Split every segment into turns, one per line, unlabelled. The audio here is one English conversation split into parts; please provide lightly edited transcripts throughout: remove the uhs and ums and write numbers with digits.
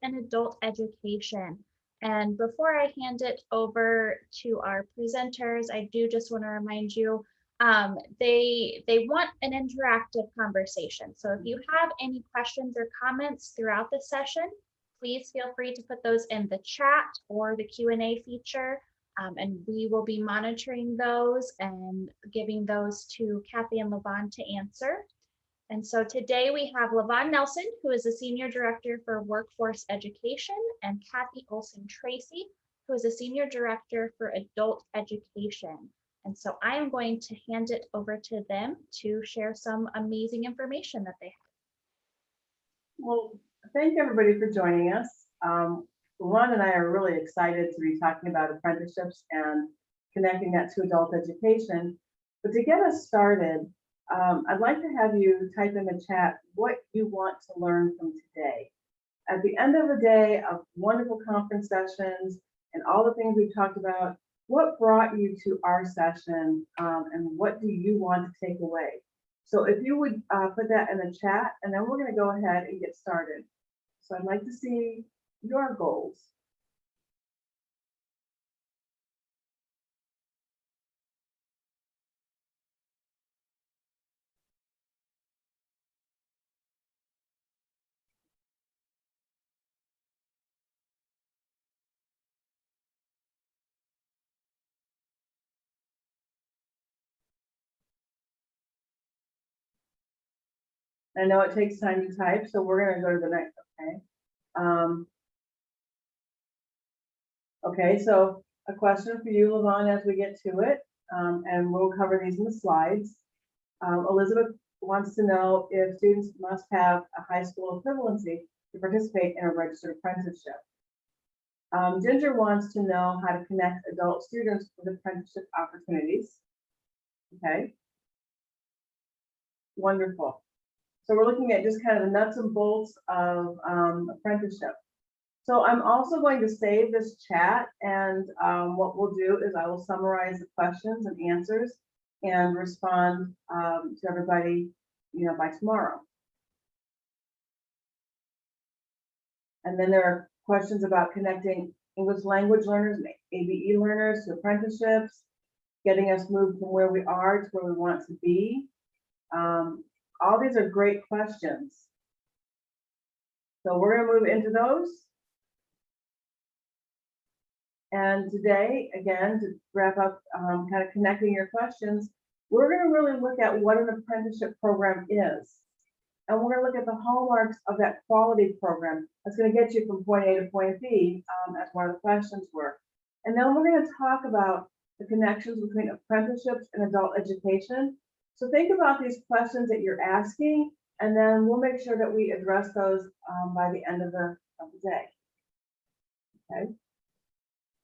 and Adult Education. And before I hand it over to our presenters, I do just want to remind you, they want an interactive conversation. So if you have any questions or comments throughout the session, please feel free to put those in the chat or the Q&A feature. And we will be monitoring those and giving those to Kathy and Lavon to answer. And so today we have Lavon Nelson, who is the Senior Director for Workforce Education, and Kathy Olesen-Tracey, who is a Senior Director for Adult Education. And so I am going to hand it over to them to share some amazing information that they have.
Well, thank everybody for joining us. Lavon and I are really excited to be talking about apprenticeships and connecting that to adult education. But to get us started, I'd like to have you type in the chat what you want to learn from today. At the end of the day of wonderful conference sessions and all the things we've talked about, what brought you to our session, and what do you want to take away? So if you would put that in the chat, and then we're going to go ahead and get started. So I'd like to see your goals. I know it takes time to type, so we're going to go to the next, okay. Okay, so a question for you, Lavon, as we get to it, and we'll cover these in the slides. Elizabeth wants to know if students must have a high school equivalency to participate in a registered apprenticeship. Ginger wants to know how to connect adult students with apprenticeship opportunities. Okay. Wonderful. So we're looking at just kind of the nuts and bolts of apprenticeship. So I'm also going to save this chat, and what we'll do is I will summarize the questions and answers and respond to everybody, by tomorrow. And then there are questions about connecting English language learners and ABE learners to apprenticeships, getting us moved from where we are to where we want to be. All these are great questions. So we're going to move into those. And today, again, to wrap up, kind of connecting your questions, we're going to really look at what an apprenticeship program is. And we're going to look at the hallmarks of that quality program that's going to get you from point A to point B, as one of the questions were. And then we're going to talk about the connections between apprenticeships and adult education. So think about these questions that you're asking, and then we'll make sure that we address those by the end of the day. Okay.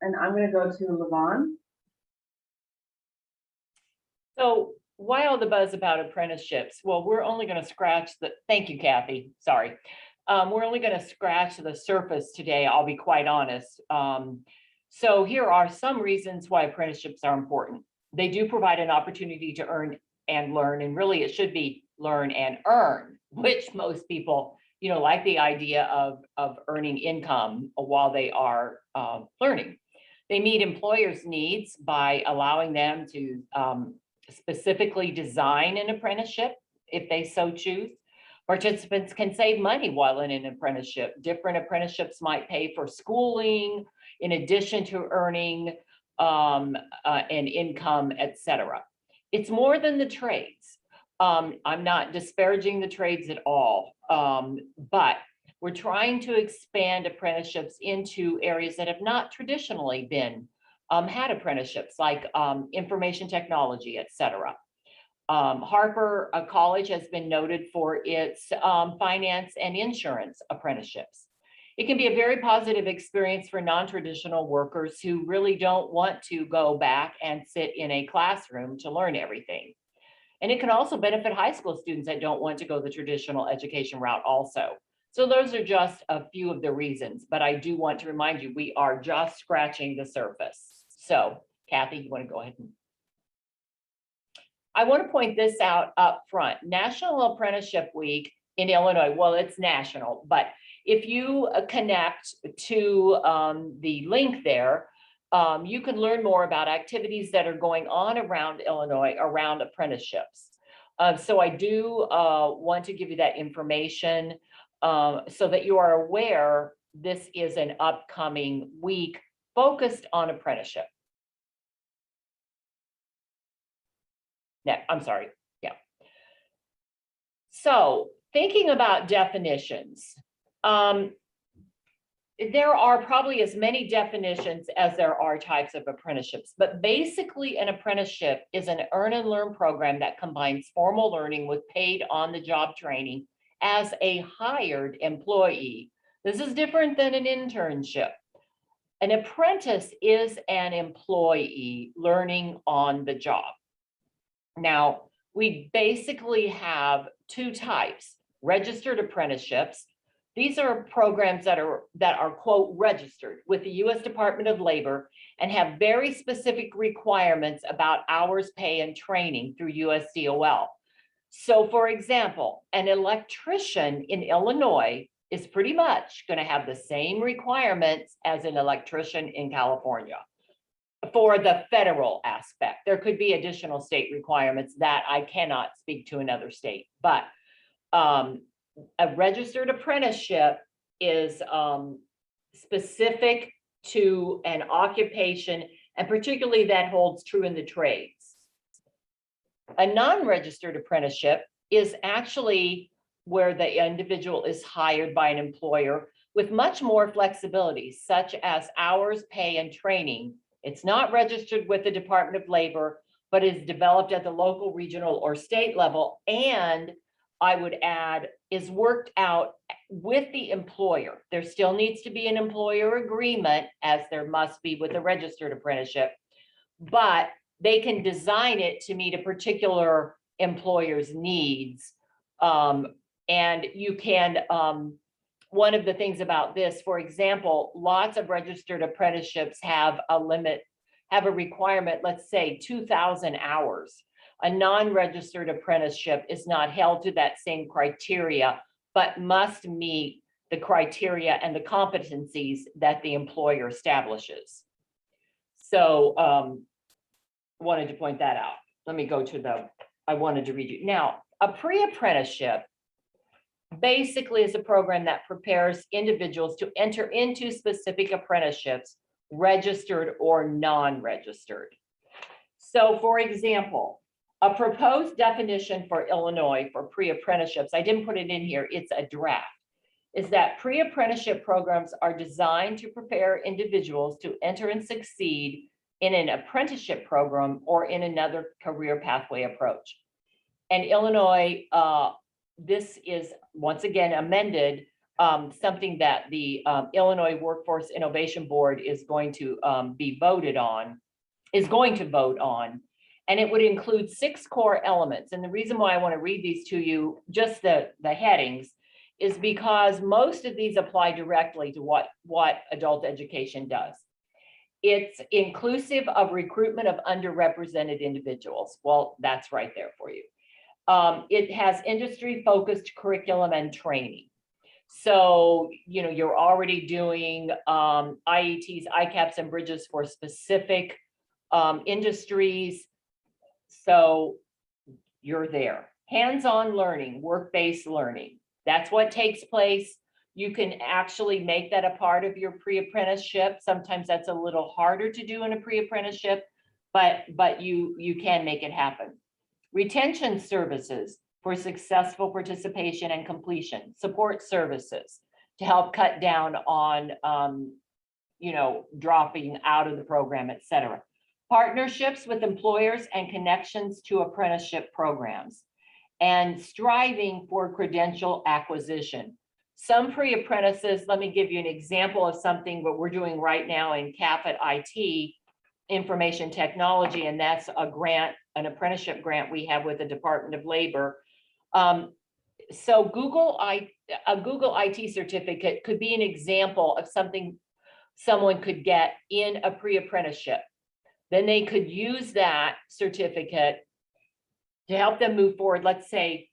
And I'm going to go to Lavon.
So why all the buzz about apprenticeships? Well, we're only going to scratch the, thank you, Kathy, sorry. We're only going to scratch the surface today, I'll be quite honest. So here are some reasons why apprenticeships are important. They do provide an opportunity to earn and learn, and really it should be learn and earn, which most people, like the idea of earning income while they are learning. They meet employers' needs by allowing them to specifically design an apprenticeship if they so choose. Participants can save money while in an apprenticeship. Different apprenticeships might pay for schooling in addition to earning an income, etc. It's more than the trades. I'm not disparaging the trades at all, but we're trying to expand apprenticeships into areas that have not traditionally been had apprenticeships, like information technology, etc. Harper College has been noted for its finance and insurance apprenticeships. It can be a very positive experience for non-traditional workers who really don't want to go back and sit in a classroom to learn everything. And it can also benefit high school students that don't want to go the traditional education route also. So those are just a few of the reasons, but I do want to remind you, we are just scratching the surface. So Kathy, you want to go ahead and I want to point this out up front. National Apprenticeship Week in Illinois, well, it's national, but if you connect to the link there, you can learn more about activities that are going on around Illinois around apprenticeships. So I do want to give you that information so that you are aware this is an upcoming week focused on apprenticeship. I'm sorry. Yeah. So thinking about definitions, there are probably as many definitions as there are types of apprenticeships, but basically an apprenticeship is an earn and learn program that combines formal learning with paid on-the-job training as a hired employee. This is different than an internship. An apprentice is an employee learning on the job. Now, we basically have two types: registered apprenticeships. These are programs that are quote registered with the U.S. Department of Labor and have very specific requirements about hours, pay, and training through USDOL. So, for example, an electrician in Illinois is pretty much going to have the same requirements as an electrician in California. For the federal aspect, there could be additional state requirements that I cannot speak to another state, but a registered apprenticeship is specific to an occupation, and particularly that holds true in the trades. A non-registered apprenticeship is actually where the individual is hired by an employer with much more flexibility, such as hours, pay, and training. It's not registered with the Department of Labor, but is developed at the local, regional, or state level, and I would add, is worked out with the employer. There still needs to be an employer agreement, as there must be with a registered apprenticeship, but they can design it to meet a particular employer's needs. And you can, one of the things about this, for example, lots of registered apprenticeships have a limit, have a requirement, let's say 2,000 hours. A non-registered apprenticeship is not held to that same criteria, but must meet the criteria and the competencies that the employer establishes. So wanted to point that out. Let me go to I wanted to read you. Now, a pre-apprenticeship basically is a program that prepares individuals to enter into specific apprenticeships, registered or non-registered. So for example, a proposed definition for Illinois for pre-apprenticeships, I didn't put it in here, it's a draft, is that pre-apprenticeship programs are designed to prepare individuals to enter and succeed in an apprenticeship program or in another career pathway approach. And Illinois, this is once again amended, something that the Illinois Workforce Innovation Board is going to vote on. And it would include 6 core elements. And the reason why I want to read these to you, just the headings, is because most of these apply directly to what adult education does. It's inclusive of recruitment of underrepresented individuals. Well, that's right there for you. It has industry-focused curriculum and training. So, you know, you're already doing IETs, ICAPs, and bridges for specific industries. So you're there. Hands-on learning, work-based learning. That's what takes place. You can actually make that a part of your pre-apprenticeship. Sometimes that's a little harder to do in a pre-apprenticeship, but you can make it happen. Retention services for successful participation and completion. Support services to help cut down on, dropping out of the program, et cetera. Partnerships with employers and connections to apprenticeship programs, and striving for credential acquisition. Some pre-apprentices, let me give you an example of something what we're doing right now in CAFET IT, information technology, and that's a grant, an apprenticeship grant we have with the Department of Labor. So a Google IT certificate could be an example of something someone could get in a pre-apprenticeship. Then they could use that certificate to help them move forward. Let's say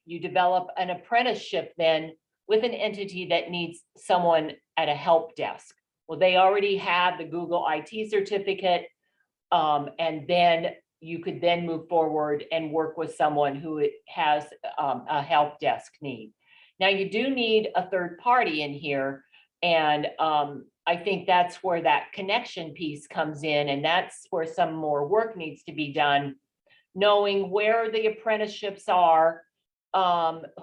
you develop an apprenticeship then with an entity that needs someone at a help desk. Well, they already have the Google IT certificate, and then you could then move forward and work with someone who has a help desk need. Now, you do need a third party in here, and I think that's where that connection piece comes in, and that's where some more work needs to be done, knowing where the apprenticeships are,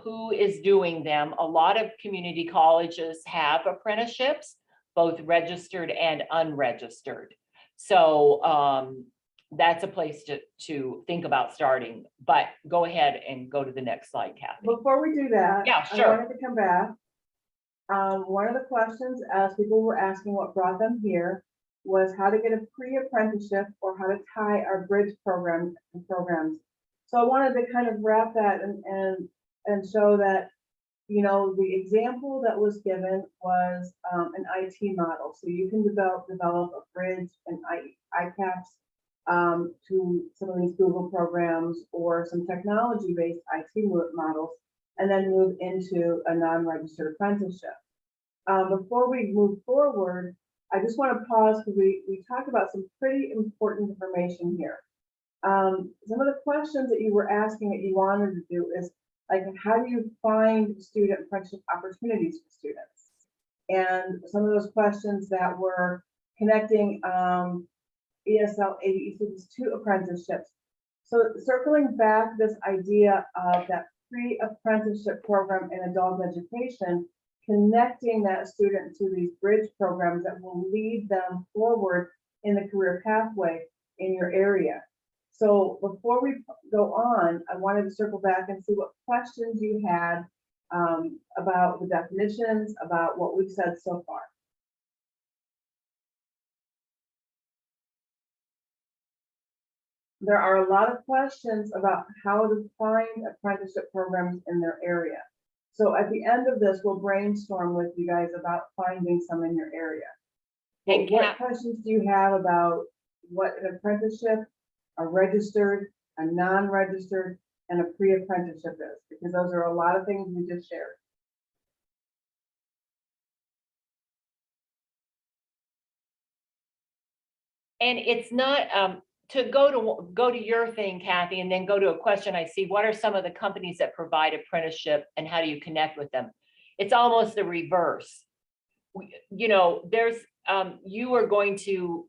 who is doing them. A lot of community colleges have apprenticeships, both registered and unregistered. So that's a place to think about starting, but go ahead and go to the next slide, Kathy.
Before we do that,
Yeah,
I
sure.
wanted to come back. One of the questions, as people were asking what brought them here, was how to get a pre-apprenticeship or how to tie our bridge programs. So I wanted to kind of wrap that and show that, you know, the example that was given was an IT model. So you can develop a bridge and ICAPS to some of these Google programs or some technology-based IT models, and then move into a non-registered apprenticeship. Before we move forward, I just want to pause because we talked about some pretty important information here. Some of the questions that you were asking that you wanted to do is like, how do you find student apprenticeship opportunities for students? And some of those questions that were connecting ESL ADE students to apprenticeships. So circling back this idea of that pre-apprenticeship program in adult education, connecting that student to these bridge programs that will lead them forward in the career pathway in your area. So before we go on, I wanted to circle back and see what questions you had about the definitions, about what we've said so far. There are a lot of questions about how to find apprenticeship programs in their area. So at the end of this, we'll brainstorm with you guys about finding some in your area.
And
What questions do you have about what an apprenticeship, a registered, a non-registered, and a pre-apprenticeship is? Because those are a lot of things we just shared.
And it's not to go to your thing, Kathy, and then go to a question I see. What are some of the companies that provide apprenticeship and how do you connect with them? It's almost the reverse. You know, there's you are going to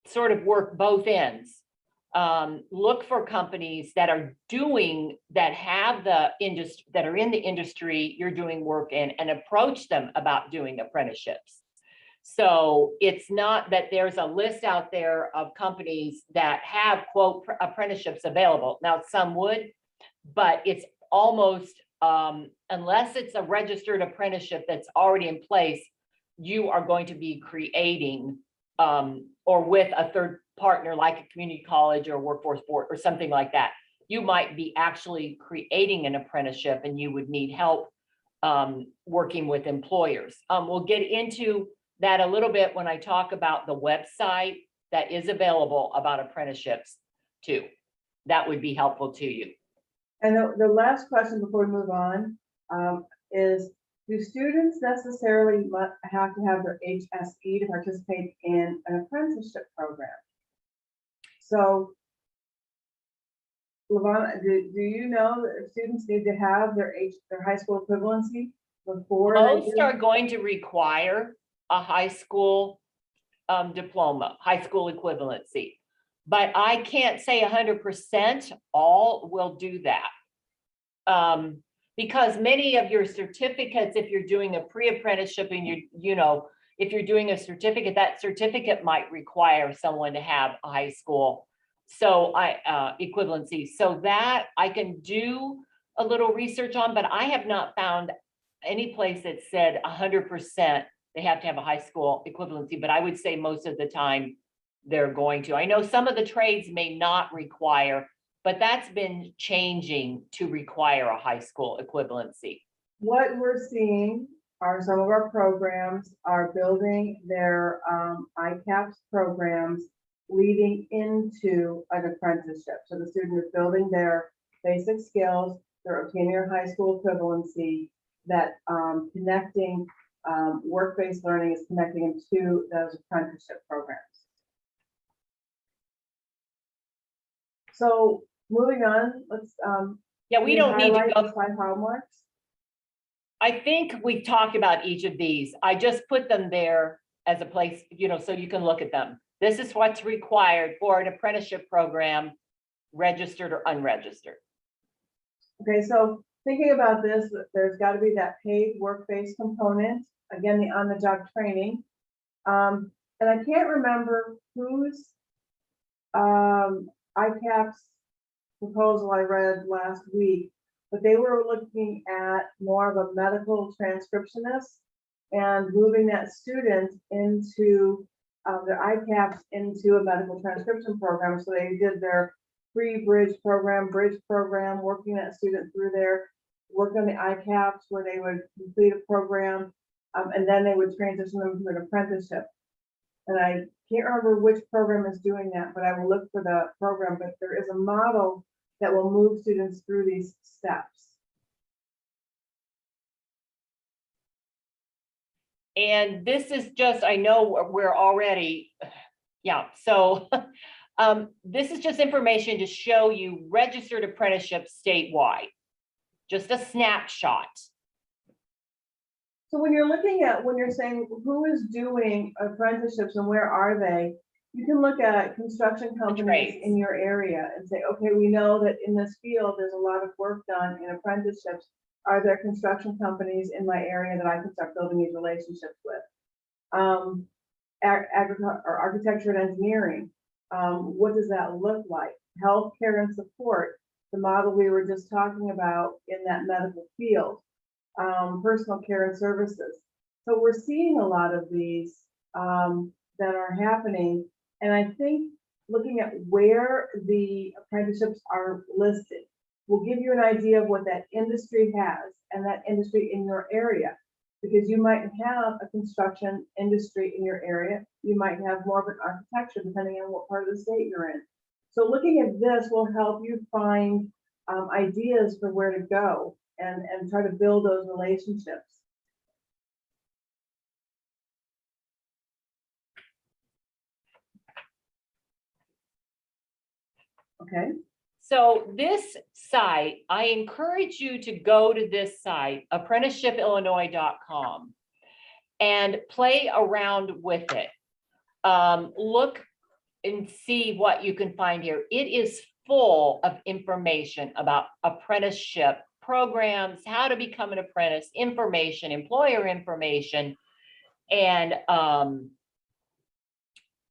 sort of work both ends. Look for companies that are doing, that have the industry, that are in the industry you're doing work in, and approach them about doing apprenticeships. So it's not that there's a list out there of companies that have, quote, apprenticeships available. Now, some would, but it's almost, unless it's a registered apprenticeship that's already in place, you are going to be creating, or with a third partner like a community college or workforce board or something like that. You might be actually creating an apprenticeship and you would need help working with employers. We'll get into that a little bit when I talk about the website that is available about apprenticeships too. That would be helpful to you.
And the last question before we move on is, do students necessarily have to have their HSE to participate in an apprenticeship program? So, Lavon, do you know that students need to have their high school equivalency before?
Most are going to require a high school diploma, high school equivalency. But I can't say 100% all will do that. Because many of your certificates, if you're doing a pre-apprenticeship and you know, if you're doing a certificate, that certificate might require someone to have a high school equivalency. So that I can do a little research on, but I have not found any place that said 100% they have to have a high school equivalency, but I would say most of the time they're going to. I know some of the trades may not require, but that's been changing to require a high school equivalency.
What we're seeing are some of our programs are building their ICAPS programs leading into an apprenticeship. So the student is building their basic skills, they're obtaining their high school equivalency, that connecting work-based learning is connecting them to those apprenticeship programs. So moving on, let's
Yeah, we don't need to
highlight
go.
these 5 hallmarks.
I think we talked about each of these. I just put them there as a place, so you can look at them. This is what's required for an apprenticeship program, registered or unregistered.
Okay, so thinking about this, there's got to be that paid work-based component, again, the on-the-job training. And I can't remember whose ICAP's proposal I read last week, but they were looking at more of a medical transcriptionist and moving that student into their ICAPs into a medical transcription program. So they did their pre-bridge program, bridge program, working that student through there, work on the ICAPs where they would complete a program, and then they would transition them to an apprenticeship. And I can't remember which program is doing that, but I will look for the program. But there is a model that will move students through these steps.
And this is just, I know we're already, yeah, so this is just information to show you registered apprenticeships statewide, just a snapshot.
So when you're looking at, when you're saying who is doing apprenticeships and where are they, you can look at construction companies
trades.
in your area and say, okay, we know that in this field, there's a lot of work done in apprenticeships. Are there construction companies in my area that I can start building these relationships with? Agriculture or architecture and engineering, what does that look like? Healthcare and support, the model we were just talking about in that medical field. Personal care and services. So we're seeing a lot of these that are happening. And I think looking at where the apprenticeships are listed will give you an idea of what that industry has and that industry in your area. Because you might have a construction industry in your area. You might have more of an architecture depending on what part of the state you're in. So looking at this will help you find ideas for where to go and try to build those relationships. Okay.
So this site, I encourage you to go to this site, apprenticeshipillinois.com, and play around with it. Look and see what you can find here. It is full of information about apprenticeship programs, how to become an apprentice, information, employer information, and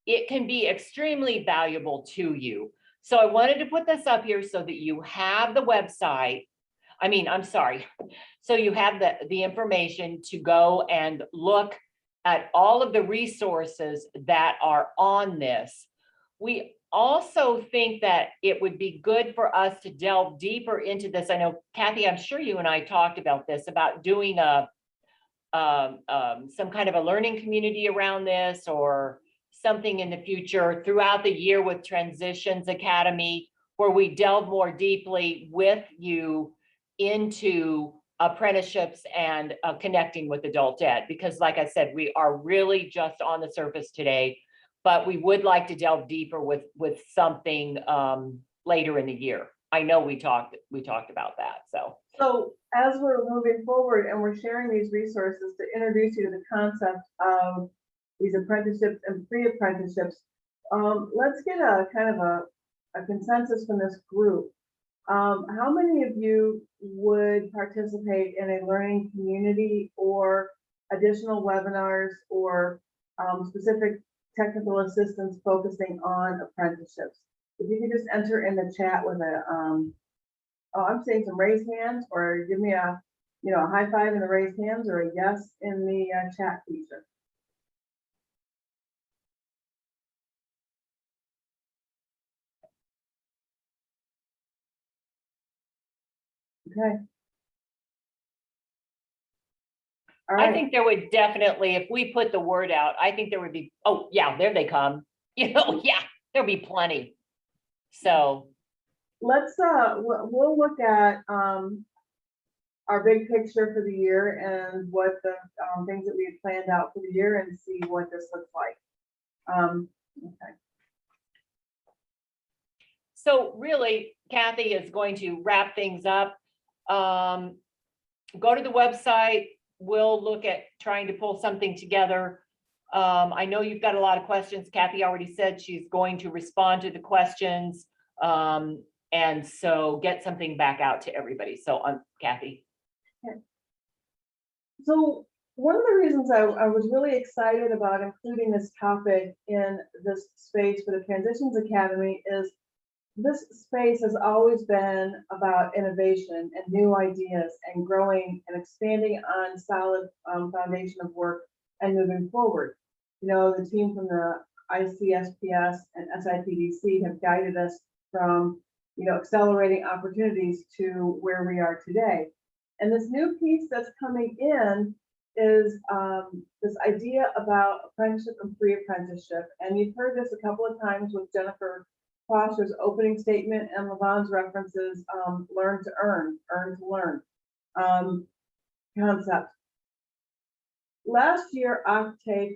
it can be extremely valuable to you. So I wanted to put this up here so that you have the website. So you have the information to go and look at all of the resources that are on this. We also think that it would be good for us to delve deeper into this. I know, Kathy, I'm sure you and I talked about this, about doing some kind of a learning community around this, or something in the future throughout the year with Transitions Academy, where we delve more deeply with you into apprenticeships and connecting with adult ed. Because like I said, we are really just on the surface today, but we would like to delve deeper with something later in the year. I know we talked about that.
So as we're moving forward and we're sharing these resources to introduce you to the concept of these apprenticeships and pre-apprenticeships, let's get a kind of a consensus from this group. How many of you would participate in a learning community or additional webinars or specific technical assistance focusing on apprenticeships? If you could just enter in the chat with a, I'm seeing some raised hands, or give me a high five in the raised hands, or a yes in the chat feature. Okay. All right.
I think there would definitely, if we put the word out, I think there would be, oh yeah, there they come. Yeah, there'll be plenty. So
let's, we'll look at our big picture for the year and what the things that we had planned out for the year and see what this looks like. Okay.
So really, Kathy is going to wrap things up. Go to the website. We'll look at trying to pull something together. I know you've got a lot of questions. Kathy already said she's going to respond to the questions. And so get something back out to everybody. So Kathy.
Okay. So one of the reasons I was really excited about including this topic in this space for the Transitions Academy is this space has always been about innovation and new ideas and growing and expanding on solid foundation of work and moving forward. You know, the team from the ICCB and SIPDC have guided us from, you know, accelerating opportunities to where we are today. And this new piece that's coming in is this idea about apprenticeship and pre-apprenticeship. And you've heard this a couple of times with Jennifer Foster's opening statement and Lavon's references, learn to earn to learn concept. Last year, Octave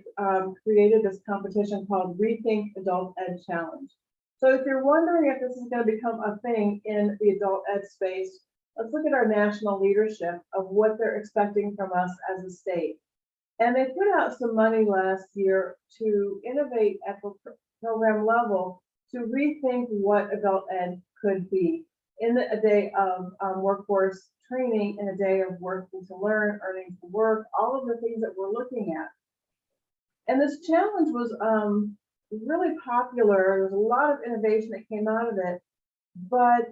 created this competition called Rethink Adult Ed Challenge. So if you're wondering if this is going to become a thing in the adult ed space, let's look at our national leadership of what they're expecting from us as a state. And they put out some money last year to innovate at the program level to rethink what adult ed could be in a day of workforce training, in a day of working to learn, earning to work, all of the things that we're looking at. And this challenge was really popular. There's a lot of innovation that came out of it, but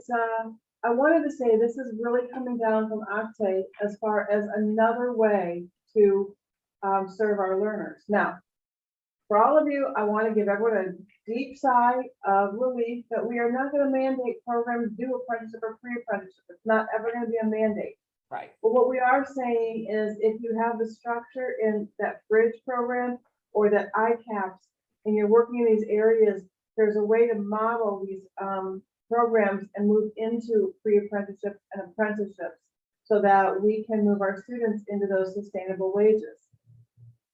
I wanted to say this is really coming down from Octave as far as another way to serve our learners. Now, for all of you, I want to give everyone a deep sigh of relief that we are not going to mandate programs do apprenticeship or pre-apprenticeship. It's not ever going to be a mandate.
Right.
But what we are saying is if you have the structure in that bridge program or that ICAPS and you're working in these areas, there's a way to model these programs and move into pre-apprenticeships and apprenticeships so that we can move our students into those sustainable wages.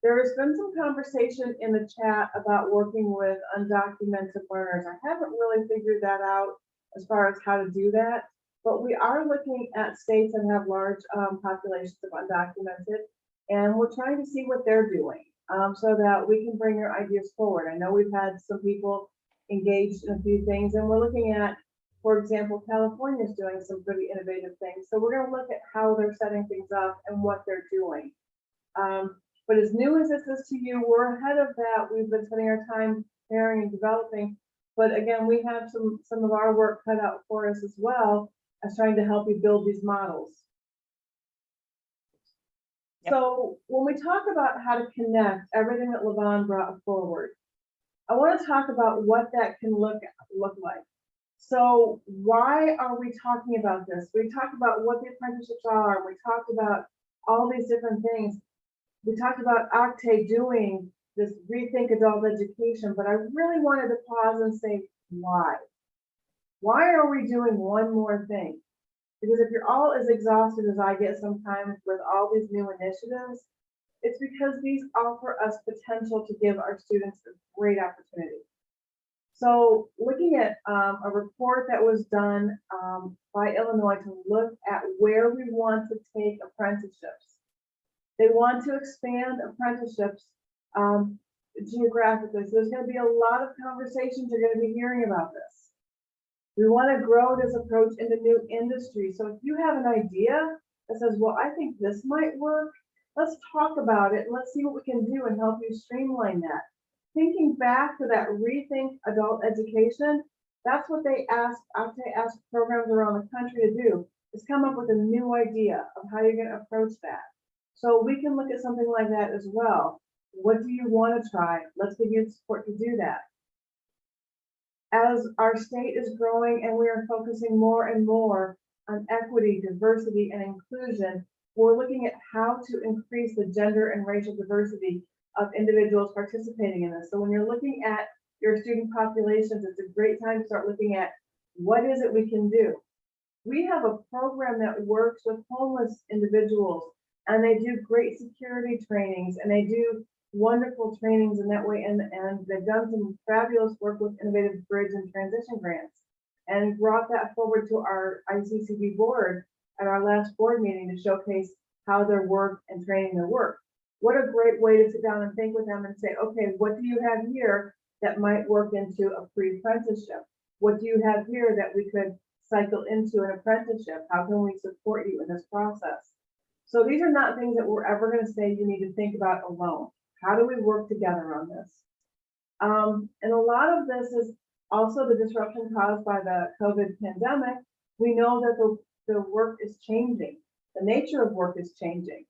There has been some conversation in the chat about working with undocumented learners. I haven't really figured that out as far as how to do that, but we are looking at states that have large populations of undocumented, and we're trying to see what they're doing so that we can bring their ideas forward. I know we've had some people engaged in a few things, and we're looking at, for example, California is doing some pretty innovative things. So we're going to look at how they're setting things up and what they're doing. But as new as this is to you, we're ahead of that. We've been spending our time preparing and developing. But again, we have some of our work cut out for us as well as trying to help you build these models. Yep. So when we talk about how to connect everything that Lavon brought forward, I want to talk about what that can look like. So why are we talking about this? We talked about what the apprenticeships are. We talked about all these different things. We talked about Octave doing this Rethink Adult Education, but I really wanted to pause and say, why? Why are we doing one more thing? Because if you're all as exhausted as I get sometimes with all these new initiatives, it's because these offer us potential to give our students a great opportunity. So looking at a report that was done by Illinois to look at where we want to take apprenticeships. They want to expand apprenticeships geographically. So there's going to be a lot of conversations you're going to be hearing about this. We want to grow this approach into new industries. So if you have an idea that says, well, I think this might work, let's talk about it and let's see what we can do and help you streamline that. Thinking back to that Rethink Adult Education, that's what they asked programs around the country to do, is come up with a new idea of how you're going to approach that. So we can look at something like that as well. What do you want to try? Let's give you the support to do that. As our state is growing and we are focusing more and more on equity, diversity, and inclusion, we're looking at how to increase the gender and racial diversity of individuals participating in this. So when you're looking at your student populations, it's a great time to start looking at What is it we can do? We have a program that works with homeless individuals, and they do great security trainings, and they do wonderful trainings in that way. And they've done some fabulous work with innovative bridge and transition grants, and brought that forward to our ICCB board at our last board meeting to showcase how their work and training their work. What a great way to sit down and think with them and say, okay, what do you have here that might work into a pre-apprenticeship? What do you have here that we could cycle into an apprenticeship? How can we support you in this process? So these are not things that we're ever going to say you need to think about alone. How do we work together on this? And a lot of this is also the disruption caused by the COVID pandemic. We know that the work is changing. The nature of work is changing.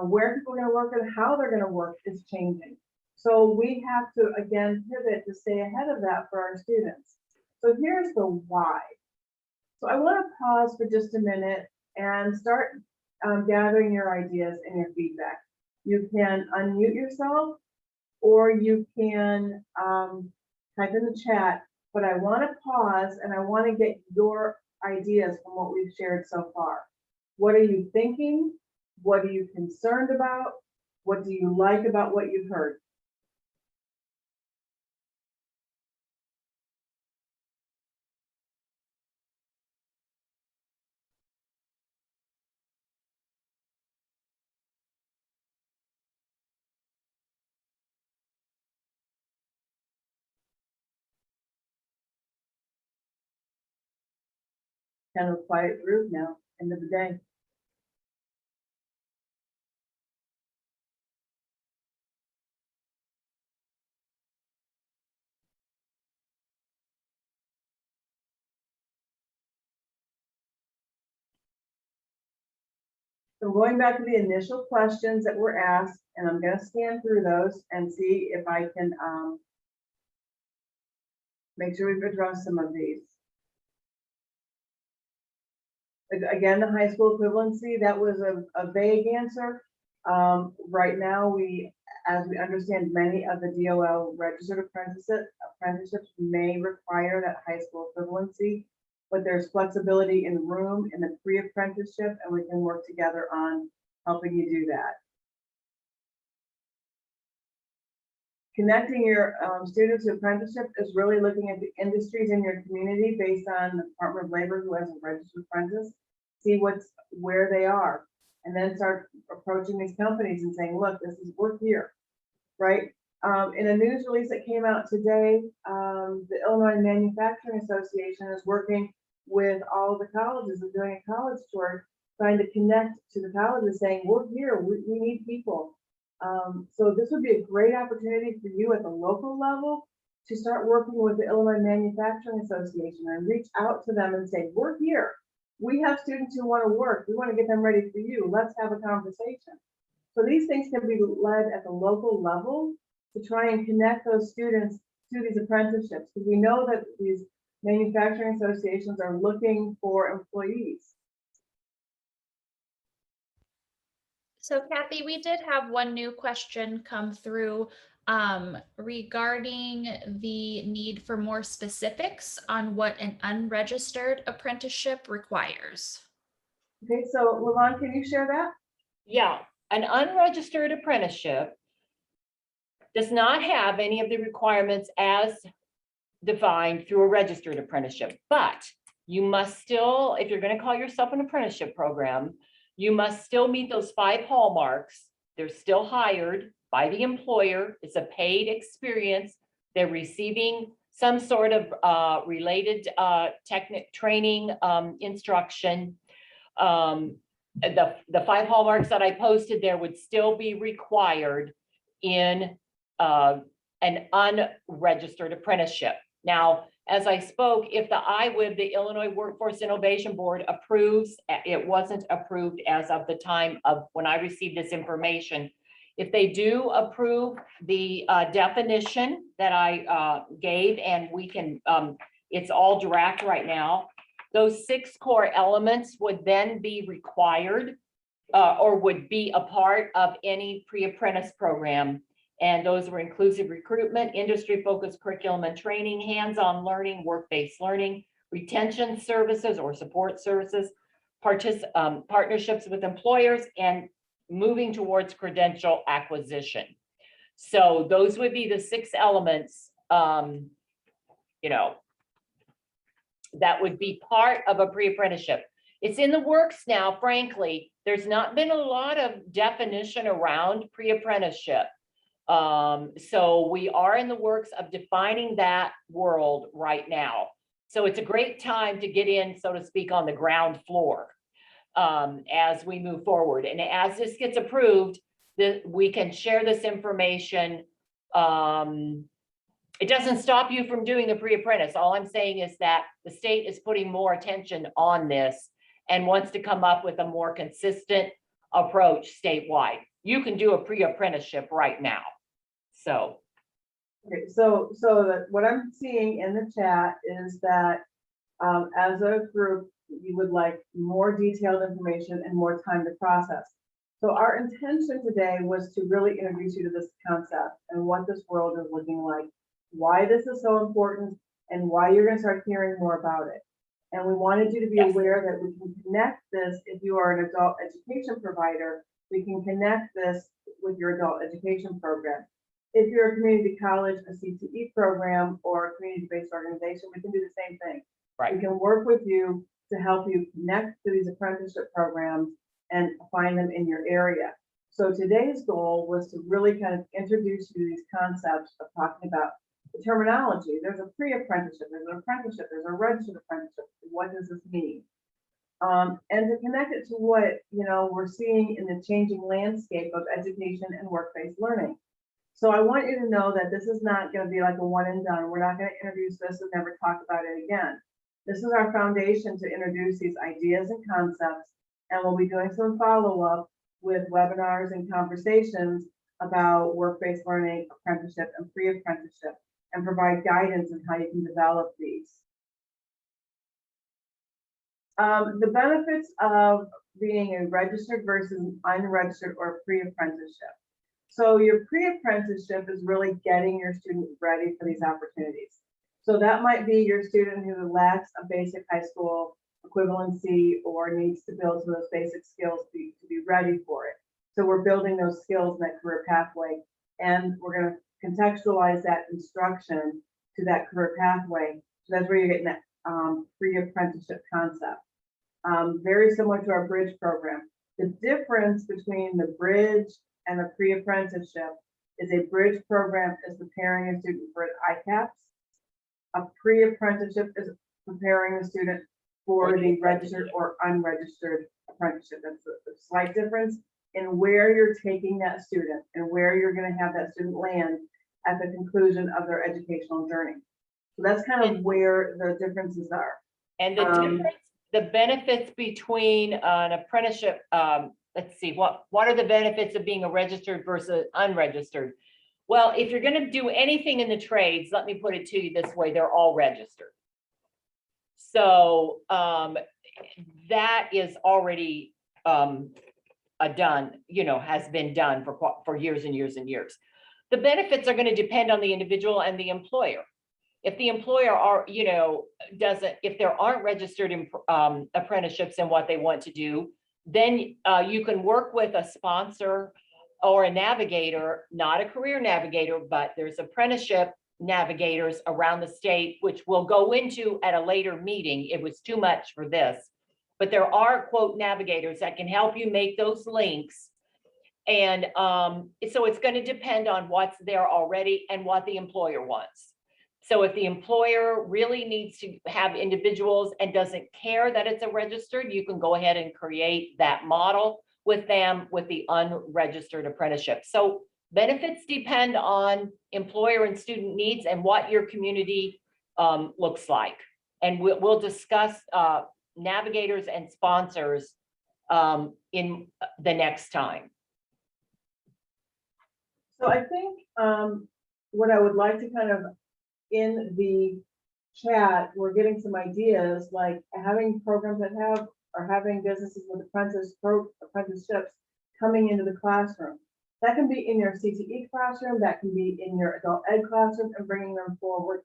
Where people are going to work and how they're going to work is changing. So we have to, again, pivot to stay ahead of that for our students. So here's the why. So I want to pause for just a minute and start gathering your ideas and your feedback. You can unmute yourself, or you can type in the chat, but I want to pause and I want to get your ideas from what we've shared so far. What are you thinking? What are you concerned about? What do you like about what you've heard? Kind of a quiet group now, end of the day. So going back to the initial questions that were asked, and I'm going to scan through those and see if I can make sure we've addressed some of these. Again, the high school equivalency, that was a vague answer. Right now, as we understand, many of the DOL registered apprenticeships may require that high school equivalency, but there's flexibility in room in the pre-apprenticeship, and we can work together on helping you do that. Connecting your students to apprenticeship is really looking at the industries in your community based on the Department of Labor who has a registered apprentice, see where they are, and then start approaching these companies and saying, look, this is work here, right? In a news release that came out today, the Illinois Manufacturing Association is working with all the colleges and doing a college tour, trying to connect to the colleges saying, we're here, we need people. So this would be a great opportunity for you at the local level to start working with the Illinois Manufacturing Association and reach out to them and say, we're here. We have students who want to work. We want to get them ready for you. Let's have a conversation. So these things can be led at the local level to try and connect those students to these apprenticeships, because we know that these manufacturing associations are looking for employees.
So Kathy, we did have one new question come through regarding the need for more specifics on what an unregistered apprenticeship requires.
Okay, so Lavon, can you share that?
Yeah, an unregistered apprenticeship does not have any of the requirements as defined through a registered apprenticeship, but you must still, if you're going to call yourself an apprenticeship program, you must still meet those 5 hallmarks. They're still hired by the employer. It's a paid experience. They're receiving some sort of related training, instruction. The 5 hallmarks that I posted there would still be required in an unregistered apprenticeship. Now, as I spoke, if the IWIB, the Illinois Workforce Innovation Board, approves, it wasn't approved as of the time of when I received this information. If they do approve the definition that I gave, and we can, it's all draft right now, those 6 core elements would then be required or would be a part of any pre-apprentice program. And those were inclusive recruitment, industry-focused curriculum and training, hands-on learning, work-based learning, retention services or support services, partnerships with employers, and moving towards credential acquisition. So those would be the 6 elements, you know, that would be part of a pre-apprenticeship. It's in the works now, frankly. There's not been a lot of definition around pre-apprenticeship. So we are in the works of defining that world right now. So it's a great time to get in, so to speak, on the ground floor as we move forward. And as this gets approved, we can share this information. It doesn't stop you from doing the pre-apprentice. All I'm saying is that the state is putting more attention on this and wants to come up with a more consistent approach statewide. You can do a pre-apprenticeship right now. So.
Okay, so what I'm seeing in the chat is that as a group, you would like more detailed information and more time to process. So our intention today was to really introduce you to this concept and what this world is looking like, why this is so important, and why you're going to start hearing more about it. And we wanted you to be aware that we can connect this. If you are an adult education provider, we can connect this with your adult education program. If you're a community college, a CTE program, or a community-based organization, we can do the same thing.
Right.
We can work with you to help you connect to these apprenticeship programs and find them in your area. So today's goal was to really kind of introduce you to these concepts of talking about the terminology. There's a pre-apprenticeship, there's an apprenticeship, there's a registered apprenticeship. What does this mean? And to connect it to what we're seeing in the changing landscape of education and work-based learning. So I want you to know that this is not going to be like a one and done. We're not going to introduce this and never talk about it again. This is our foundation to introduce these ideas and concepts, and we'll be doing some follow-up with webinars and conversations about work-based learning, apprenticeship, and pre-apprenticeship, and provide guidance on how you can develop these. The benefits of being a registered versus unregistered or pre-apprenticeship. So your pre-apprenticeship is really getting your student ready for these opportunities. So that might be your student who lacks a basic high school equivalency or needs to build some of those basic skills to be ready for it. So we're building those skills in that career pathway, and we're going to contextualize that instruction to that career pathway. So that's where you're getting that pre-apprenticeship concept. Very similar to our bridge program. The difference between the bridge and the pre-apprenticeship is a bridge program is preparing a student for ICAPS. A pre-apprenticeship is preparing the student for the registered or unregistered apprenticeship. That's a slight difference in where you're taking that student and where you're going to have that student land at the conclusion of their educational journey. So that's kind of where the differences are.
And the difference, the benefits between an apprenticeship, let's see, what are the benefits of being a registered versus unregistered? Well, if you're going to do anything in the trades, let me put it to you this way, they're all registered. So that is already done, has been done for years and years and years. The benefits are going to depend on the individual and the employer. If the employer if there aren't registered apprenticeships in what they want to do, then you can work with a sponsor or a navigator, not a career navigator, but there's apprenticeship navigators around the state, which we'll go into at a later meeting. It was too much for this, but there are quote navigators that can help you make those links. And so it's going to depend on what's there already and what the employer wants. So if the employer really needs to have individuals and doesn't care that it's a registered, you can go ahead and create that model with them with the unregistered apprenticeship. So benefits depend on employer and student needs and what your community looks like. And we'll discuss navigators and sponsors in the next time.
So I think what I would like to kind of in the chat, we're getting some ideas like having programs that are having businesses with apprenticeships coming into the classroom. That can be in your CTE classroom, that can be in your adult ed classroom, and bringing them forward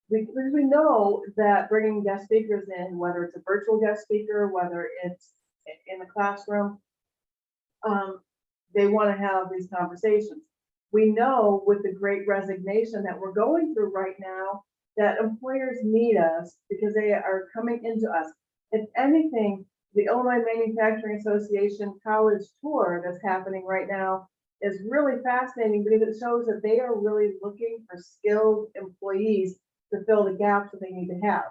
because we know that bringing guest speakers in, whether it's a virtual guest speaker, whether it's in the classroom, they want to have these conversations. We know with the great resignation that we're going through right now, that employers need us because they are coming into us. If anything, the Illinois Manufacturing Association college tour that's happening right now is really fascinating because it shows that they are really looking for skilled employees to fill the gaps that they need to have.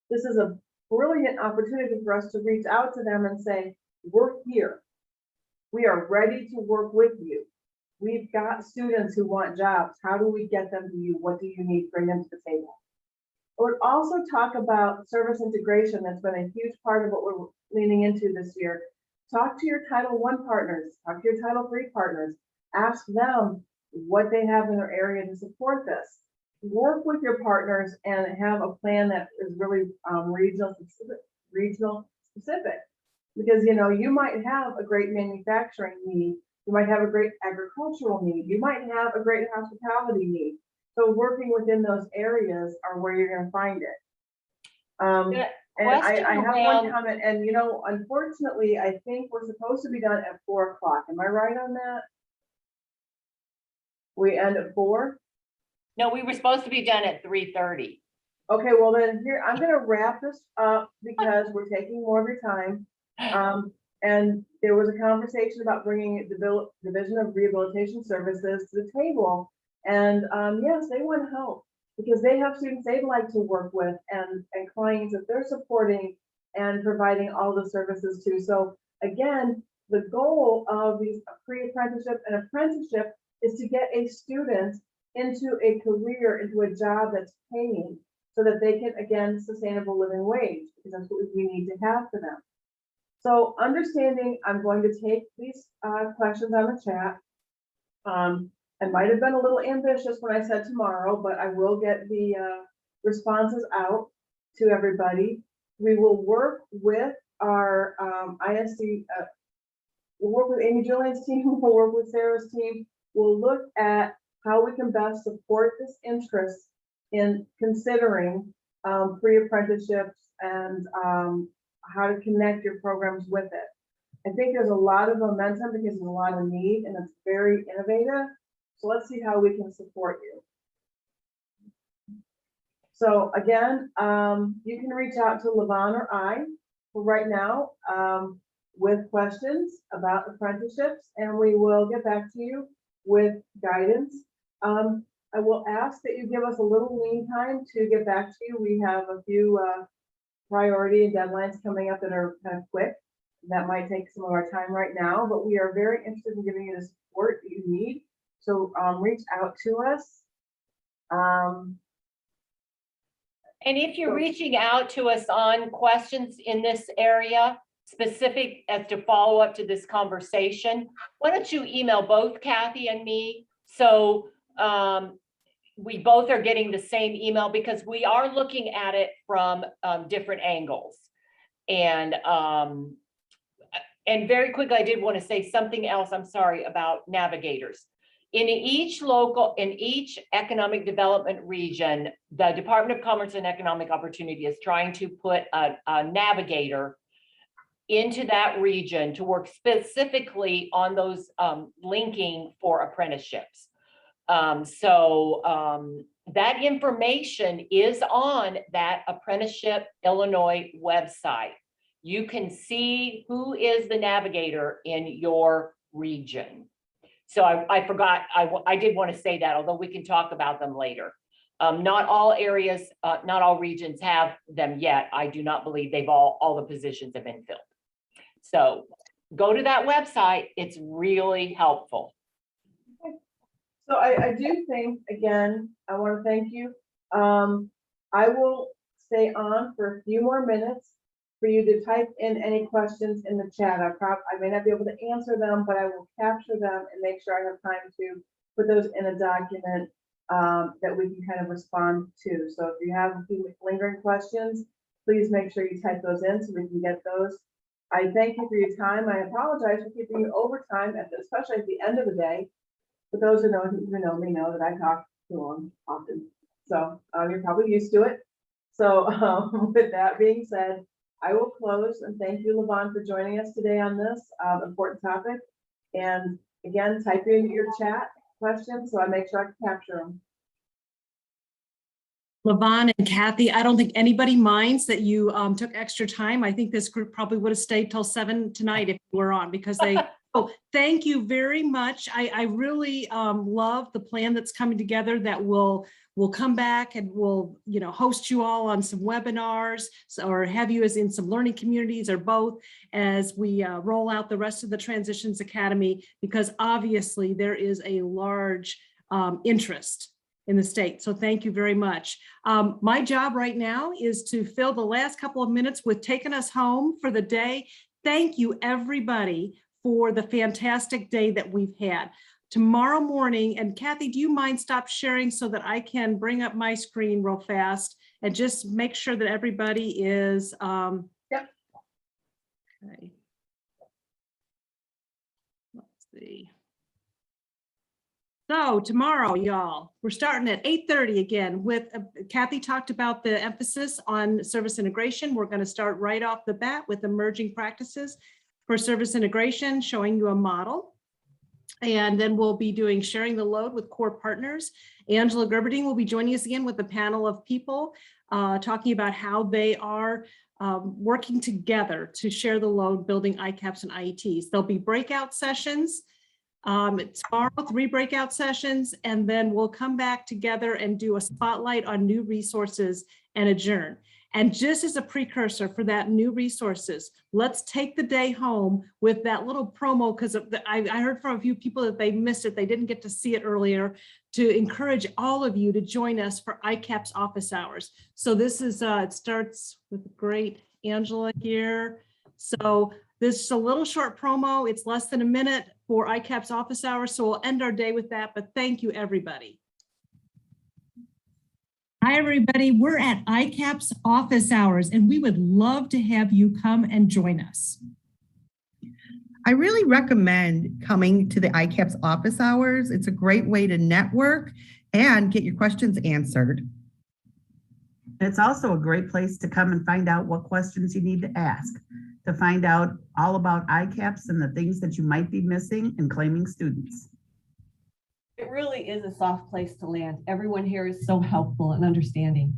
This is a brilliant opportunity for us to reach out to them and say, we're here. We are ready to work with you. We've got students who want jobs. How do we get them to you? What do you need to bring them to the table? I would also talk about service integration. That's been a huge part of what we're leaning into this year. Talk to your Title I partners, talk to your Title III partners, ask them what they have in their area to support this. Work with your partners and have a plan that is really regional specific. Because you might have a great manufacturing need, you might have a great agricultural need, you might have a great hospitality need. So working within those areas are where you're going to find it. And I have one comment, and unfortunately, I think we're supposed to be done at 4 o'clock. Am I right on that? We end at 4?
No, we were supposed to be done at 3:30.
Okay, well then here, I'm going to wrap this up because we're taking more of your time. And there was a conversation about bringing the Division of Rehabilitation Services to the table. And yes, they want to help because they have students they'd like to work with and clients that they're supporting and providing all the services to. So again, the goal of these pre-apprenticeship and apprenticeship is to get a student into a career, into a job that's paying so that they can, again, sustainable living wage, because that's what we need to have for them. So understanding, I'm going to take these questions on the chat. I might have been a little ambitious when I said tomorrow, but I will get the responses out to everybody. We will work with our ISD, we'll work with Amy Julian's team, we'll work with Sarah's team. We'll look at how we can best support this interest in considering pre-apprenticeships and how to connect your programs with it. I think there's a lot of momentum because there's a lot of need and it's very innovative. So let's see how we can support you. So again, you can reach out to Lavon or I for right now with questions about apprenticeships, and we will get back to you with guidance. I will ask that you give us a little lean time to get back to you. We have a few priority and deadlines coming up that are kind of quick. That might take some of our time right now, but we are very interested in giving you the support that you need. So reach out to us.
And if you're reaching out to us on questions in this area, specific as to follow up to this conversation, why don't you email both Kathy and me? So we both are getting the same email because we are looking at it from different angles. And very quickly, I did want to say something else, I'm sorry, about navigators. In each economic development region, the Department of Commerce and Economic Opportunity is trying to put a navigator into that region to work specifically on those linking for apprenticeships. That information is on that Apprenticeship Illinois website. You can see who is the navigator in your region. So I forgot, I did want to say that, although we can talk about them later. Not all areas, not all regions have them yet. I do not believe they've all the positions have been filled. So go to that website. It's really helpful.
So I do think, again, I want to thank you. I will stay on for a few more minutes for you to type in any questions in the chat. I may not be able to answer them, but I will capture them and make sure I have time to put those in a document that we can kind of respond to. So if you have a few lingering questions, please make sure you type those in so we can get those. I thank you for your time. I apologize for keeping you over time, especially at the end of the day. For those who know me know that I talk too long often. So you're probably used to it. So with that being said, I will close and thank you, Lavon, for joining us today on this important topic. And again, type in your chat questions so I make sure I can capture them.
Lavon and Kathy, I don't think anybody minds that you took extra time. I think this group probably would have stayed till 7 tonight if you were on, because they, oh, thank you very much. I really love the plan that's coming together that will come back and we'll, you know, host you all on some webinars or have you as in some learning communities or both as we roll out the rest of the Transitions Academy, because obviously there is a large interest in the state. So thank you very much. My job right now is to fill the last couple of minutes with taking us home for the day. Thank you everybody for the fantastic day that we've had. Tomorrow morning, and Kathy, do you mind stop sharing so that I can bring up my screen real fast and just make sure that everybody is,
Yep.
Okay. Let's see. So tomorrow, y'all, we're starting at 8:30 again with, Kathy talked about the emphasis on service integration. We're going to start right off the bat with emerging practices for service integration, showing you a model. And then we'll be doing sharing the load with core partners. Angela Gerberding will be joining us again with a panel of people talking about how they are working together to share the load, building ICAPs and IETs. There'll be breakout sessions. Tomorrow, 3 breakout sessions, and then we'll come back together and do a spotlight on new resources and adjourn. And just as a precursor for that new resources, let's take the day home with that little promo, because I heard from a few people that they missed it. They didn't get to see it earlier, to encourage all of you to join us for ICAPS office hours. So this is, it starts with great Angela here. So this is a little short promo. It's less than a minute for ICAPS office hours. So we'll end our day with that, but thank you everybody.
Hi, everybody. We're at ICAPS office hours, and we would love to have you come and join us.
I really recommend coming to the ICAPS office hours. It's a great way to network and get your questions answered.
It's also a great place to come and find out what questions you need to ask, to find out all about ICAPS and the things that you might be missing in claiming students.
It really is a soft place to land. Everyone here is so helpful and understanding.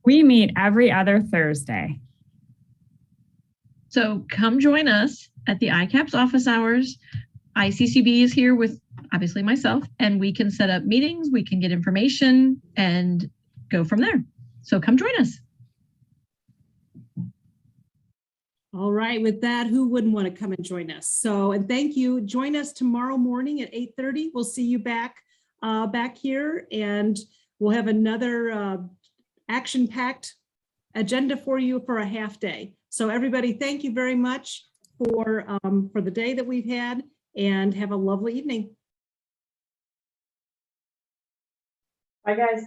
We meet every other Thursday.
So come join us at the ICAPS office hours. ICCB is here with obviously myself, and we can set up meetings, we can get information and go from there. So come join us.
All right, with that, who wouldn't want to come and join us? So, and thank you. Join us tomorrow morning at 8:30. We'll see you back here, and we'll have another action-packed agenda for you for a half day. So everybody, thank you very much for the day that we've had, and have a lovely evening.
Bye, guys.